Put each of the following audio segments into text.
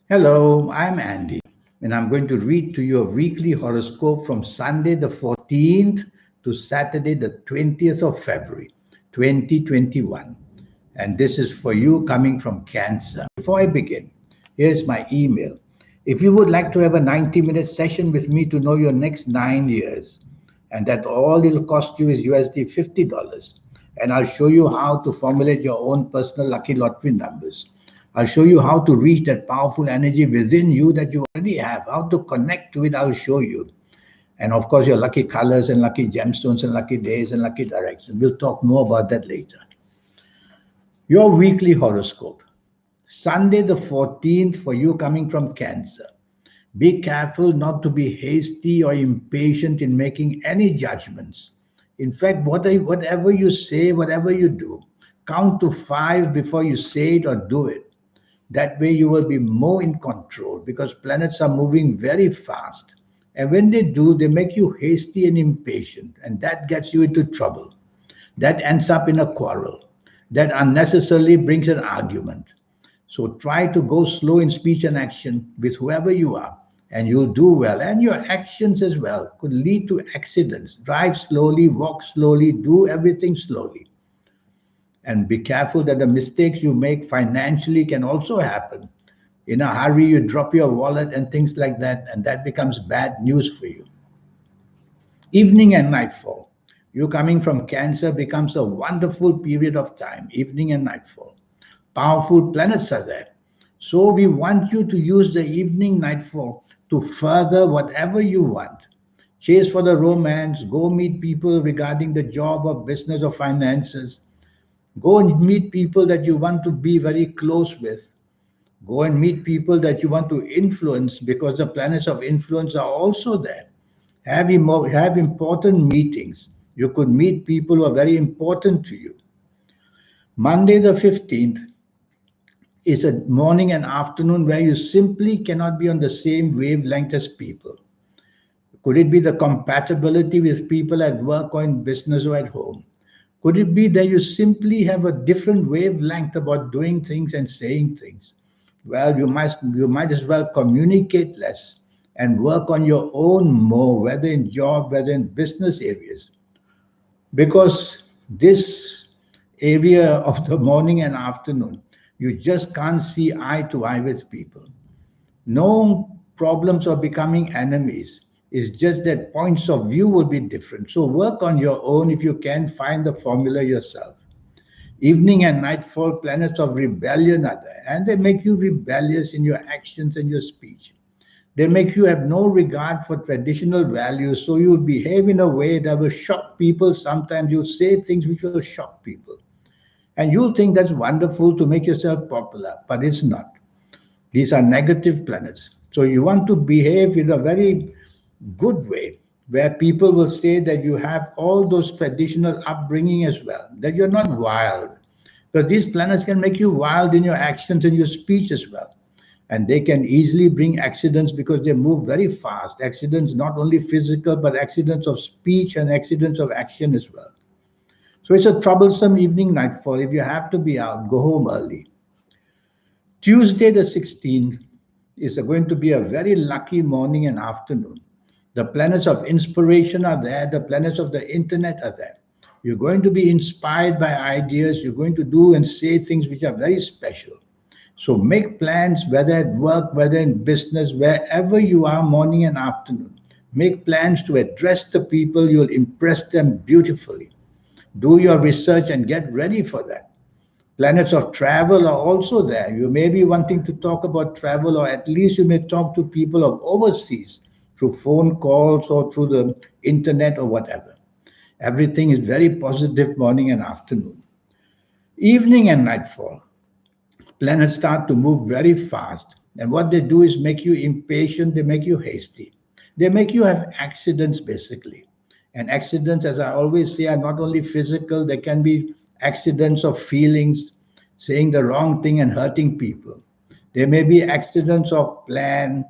Hello, I'm Andy, and I'm going to read to you a weekly horoscope from Sunday the 14th to Saturday the 20th of February, 2021. And this is for you coming from Cancer. Before I begin, here's my email. If you would like to have a 90-minute session with me to know your next 9 years, and that all it'll cost you is USD $50, and I'll show you how to formulate your own personal lucky lottery numbers. I'll show you how to reach that powerful energy within you that you already have, how to connect to it. I'll show you. And of course, your lucky colors and lucky gemstones and lucky days and lucky directions. We'll talk more about that later. Your weekly horoscope. Sunday the 14th for you coming from Cancer. Be careful not to be hasty or impatient in making any judgments. In fact, whatever you say, whatever you do, count to five before you say it or do it. That way, you will be more in control because planets are moving very fast. And when they do, they make you hasty and impatient, and that gets you into trouble. That ends up in a quarrel. That unnecessarily brings an argument. So try to go slow in speech and action with whoever you are, and you'll do well. And your actions as well could lead to accidents. Drive slowly, walk slowly, do everything slowly. And be careful that the mistakes you make financially can also happen. In a hurry, you drop your wallet and things like that, and that becomes bad news for you. Evening and nightfall. You coming from Cancer becomes a wonderful period of time, evening and nightfall. Powerful planets are there. So we want you to use the evening nightfall to further whatever you want. Chase for the romance, go meet people regarding the job or business or finances. Go and meet people that you want to be very close with. Go and meet people that you want to influence because the planets of influence are also there. Have important meetings. You could meet people who are very important to you. Monday the 15th is a morning and afternoon where you simply cannot be on the same wavelength as people. Could it be the compatibility with people at work or in business or at home? Could it be that you simply have a different wavelength about doing things and saying things? Well, you might as well communicate less and work on your own more, whether in job, whether in business areas. Because this area of the morning and afternoon, you just can't see eye to eye with people. No problems of becoming enemies. It's just that points of view will be different. So work on your own if you can find the formula yourself. Evening and nightfall planets of rebellion are there, and they make you rebellious in your actions and your speech. They make you have no regard for traditional values, so you'll behave in a way that will shock people. Sometimes you'll say things which will shock people. And you'll think that's wonderful to make yourself popular, but it's not. These are negative planets. So you want to behave in a very good way where people will say that you have all those traditional upbringing as well, that you're not wild. Because these planets can make you wild in your actions and your speech as well. And they can easily bring accidents because they move very fast. Accidents, not only physical, but accidents of speech and accidents of action as well. So it's a troublesome evening nightfall. If you have to be out, go home early. Tuesday, the 16th, is going to be a very lucky morning and afternoon. The planets of inspiration are there, the planets of the internet are there. You're going to be inspired by ideas, you're going to do and say things which are very special. So make plans, whether at work, whether in business, wherever you are, morning and afternoon. Make plans to address the people, you'll impress them beautifully. Do your research and get ready for that. Planets of travel are also there. You may be wanting to talk about travel, or at least you may talk to people of overseas through phone calls or through the internet or whatever. Everything is very positive morning and afternoon. Evening and nightfall. Planets start to move very fast. And what they do is make you impatient, they make you hasty. They make you have accidents basically. And accidents, as I always say, are not only physical, they can be accidents of feelings, saying the wrong thing and hurting people. There may be accidents of plan.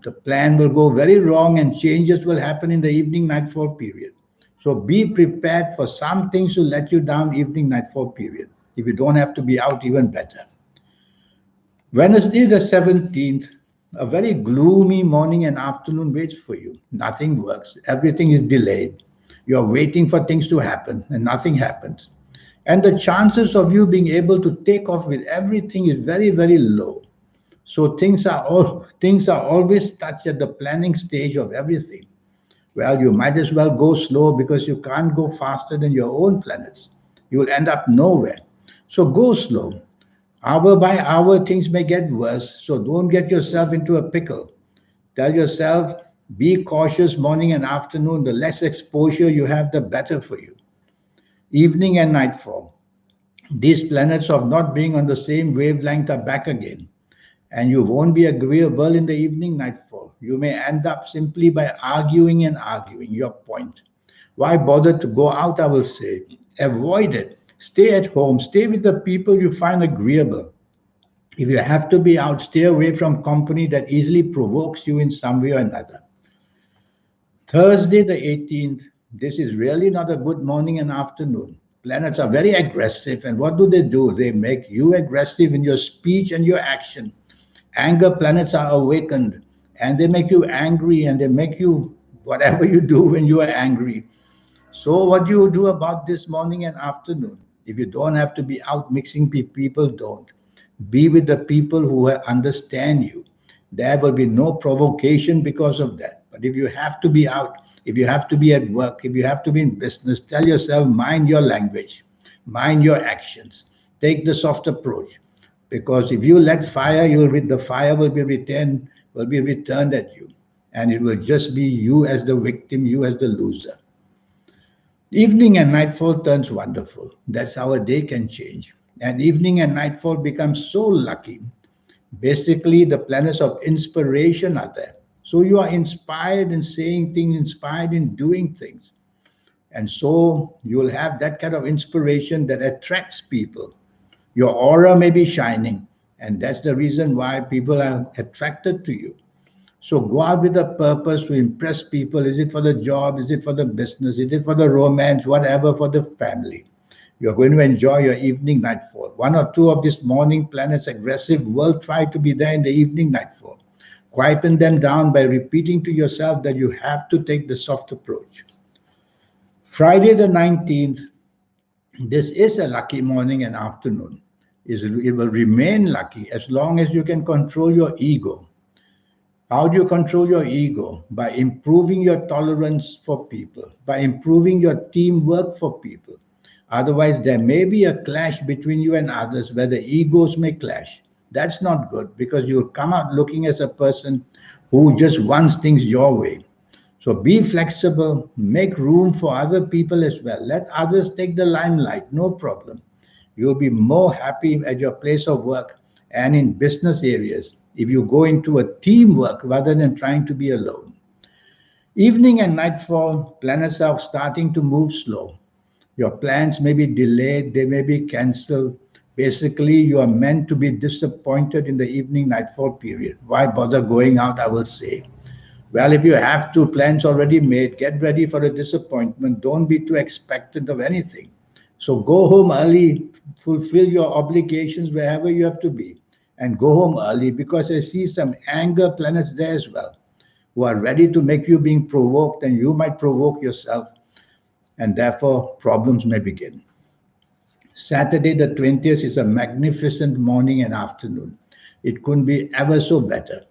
The plan will go very wrong and changes will happen in the evening nightfall period. So be prepared for some things to let you down evening nightfall period. If you don't have to be out, even better. Wednesday, the 17th, a very gloomy morning and afternoon waits for you. Nothing works, everything is delayed. You're waiting for things to happen, and nothing happens. And the chances of you being able to take off with everything is very, very low. So things are always stuck at the planning stage of everything. Well, you might as well go slow because you can't go faster than your own planets. You will end up nowhere. So go slow. Hour by hour, things may get worse. So don't get yourself into a pickle. Tell yourself, be cautious morning and afternoon. The less exposure you have, the better for you. Evening and nightfall. These planets of not being on the same wavelength are back again. And you won't be agreeable in the evening nightfall. You may end up simply by arguing and arguing your point. Why bother to go out? I will say. Avoid it. Stay at home. Stay with the people you find agreeable. If you have to be out, stay away from company that easily provokes you in some way or another. Thursday, the 18th, this is really not a good morning and afternoon. Planets are very aggressive, and what do? They make you aggressive in your speech and your action. Anger planets are awakened, and they make you angry, and they make you whatever you do when you are angry. So, what do you do about this morning and afternoon? If you don't have to be out mixing people, don't. Be with the people who understand you. There will be no provocation because of that. But if you have to be out, if you have to be at work, if you have to be in business, tell yourself, mind your language, mind your actions. Take the soft approach. Because if you let fire, the fire will be returned at you. And it will just be you as the victim, you as the loser. Evening and nightfall turns wonderful. That's how a day can change. And evening and nightfall become so lucky. Basically, the planets of inspiration are there. So you are inspired in saying things, inspired in doing things. And so you will have that kind of inspiration that attracts people. Your aura may be shining, and that's the reason why people are attracted to you. So go out with a purpose to impress people. Is it for the job? Is it for the business? Is it for the romance? Whatever, for the family. You're going to enjoy your evening nightfall. One or two of these morning planets aggressive will try to be there in the evening nightfall. Quieten them down by repeating to yourself that you have to take the soft approach. Friday the 19th, this is a lucky morning and afternoon. It will remain lucky as long as you can control your ego. How do you control your ego? By improving your tolerance for people, by improving your teamwork for people. Otherwise, there may be a clash between you and others where the egos may clash. That's not good because you'll come out looking as a person who just wants things your way. So be flexible, make room for other people as well. Let others take the limelight, no problem. You'll be more happy at your place of work and in business areas if you go into a teamwork rather than trying to be alone. Evening and nightfall, planets are starting to move slow. Your plans may be delayed, they may be cancelled. Basically, you are meant to be disappointed in the evening nightfall period. Why bother going out, I will say. Well, if you have two plans already made, get ready for a disappointment. Don't be too expectant of anything. So go home early, fulfill your obligations wherever you have to be, and go home early because I see some anger planets there as well who are ready to make you being provoked, and you might provoke yourself, and therefore problems may begin. Saturday, the 20th, is a magnificent morning and afternoon. It couldn't be ever so better.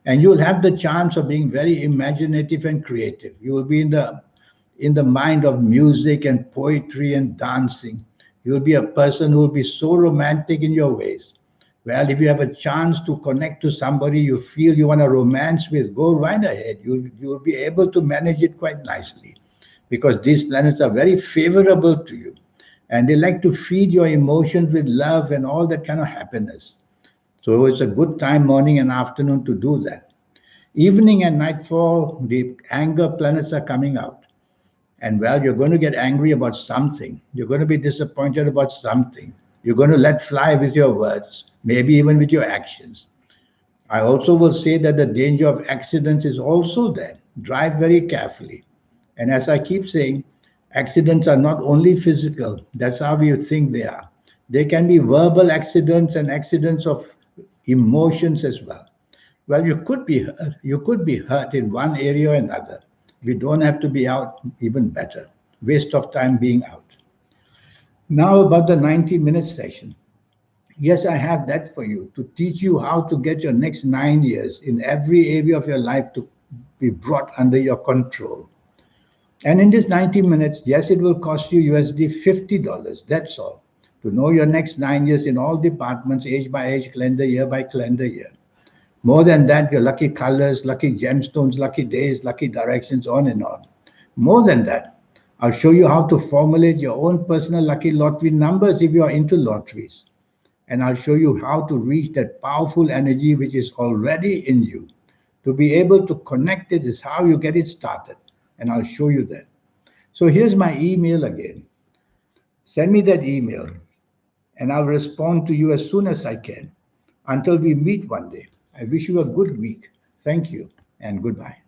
And you'll have the chance of being very imaginative and creative. You will be in the mind of music and poetry and dancing. You'll be a person who will be so romantic in your ways. Well, if you have a chance to connect to somebody you feel you want to romance with, go right ahead. You'll be able to manage it quite nicely because these planets are very favorable to you and they like to feed your emotions with love and all that kind of happiness. So it's a good time, morning and afternoon, to do that. Evening and nightfall, the anger planets are coming out. And well, you're going to get angry about something. You're going to be disappointed about something. You're going to let fly with your words, maybe even with your actions. I also will say that the danger of accidents is also there. Drive very carefully. And as I keep saying, accidents are not only physical, that's how you think they are. They can be verbal accidents and accidents of emotions as well. Well, you could be hurt in one area or another. We don't have to be out, even better. Waste of time being out. Now about the 90-minute session. Yes, I have that for you to teach you how to get your next 9 years in every area of your life to be brought under your control. And in this 90 minutes, yes, it will cost you USD $50. That's all. To know your next 9 years in all departments, age by age, calendar year by calendar year. More than that, your lucky colors, lucky gemstones, lucky days, lucky directions, on and on. More than that, I'll show you how to formulate your own personal lucky lottery numbers if you are into lotteries. And I'll show you how to reach that powerful energy which is already in you. To be able to connect it is how you get it started. And I'll show you that. So here's my email again. Send me that email and I'll respond to you as soon as I can until we meet one day. I wish you a good week. Thank you and goodbye.